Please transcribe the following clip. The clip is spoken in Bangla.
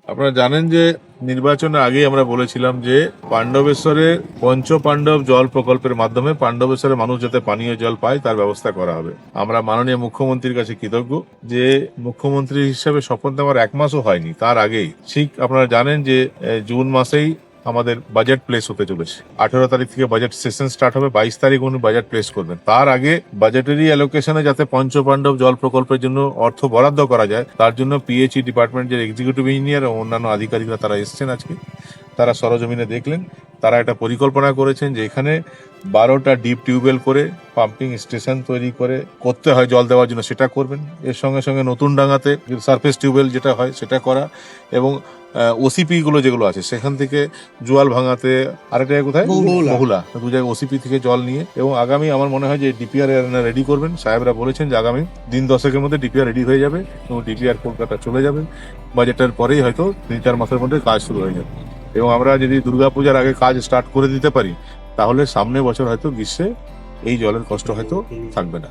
আপনারা জানেন যে নির্বাচনের আগেই আমরা বলেছিলাম যে পাণ্ডবেশ্বরে পঞ্চপাণ্ডব জল প্রকল্পের মাধ্যমে পাণ্ডবেশ্বরের মানুষ যাতে পানীয় জল পায় তার ব্যবস্থা করা হবে। আমরা মাননীয় মুখ্যমন্ত্রীর কাছে কৃতজ্ঞ যে মুখ্যমন্ত্রী হিসেবে শপথ নেওয়ার 1 মাসও হয়নি তার আগেই ঠিক আপনারা জানেন যে জুন মাসেই আমাদের বাজেট প্লেস হতে চলেছে। 18 তারিখ থেকে বাজেট সেশন স্টার্ট হবে, 22 তারিখ উনি বাজেট প্লেস করবেন। তার আগে বাজেটারি অ্যালোকেশনে যাতে পঞ্চপাণ্ডব জল প্রকল্পের জন্য অর্থ বরাদ্দ করা যায় তার জন্য পিএইচই ডিপার্টমেন্টের এক্সিকিউটিভ ইঞ্জিনিয়ার ও অন্যান্য আধিকারিকরা তারা এসছেন আজকে, তারা সরজমিনে দেখলেন। তারা একটা পরিকল্পনা করেছেন যে এখানে 12টা ডিপ টিউবওয়েল করে পাম্পিং স্টেশন তৈরি করে করতে হয় জল দেওয়ার জন্য, সেটা করবেন। এর সঙ্গে সঙ্গে নতুন ডাঙাতে সারফেস টিউবওয়েল যেটা হয় সেটা করা, এবং ওসিপি গুলো যেগুলো আছে সেখান থেকে জোয়াল ভাঙাতে আরেকটা জায়গায় কোথায় বহুলা, 2 জায়গায় ওসিপি থেকে জল নিয়ে, এবং আগামী আমার মনে হয় যে ডিপিআর রেডি করবেন। সাহেবরা বলেছেন যে আগামী দিন 10 মধ্যে ডিপিআর রেডি হয়ে যাবে এবং ডিপিআর কলকাতা চলে যাবে। বাজেটের পরেই হয়তো 3-4 মাসের মধ্যে কাজ শুরু হয়ে যাবে, এবং আমরা যদি দুর্গাপূজার আগে কাজ স্টার্ট করে দিতে পারি তাহলে সামনে বছর হয়তো গ্রীষ্মে এই জলের কষ্ট হয়তো থাকবে না।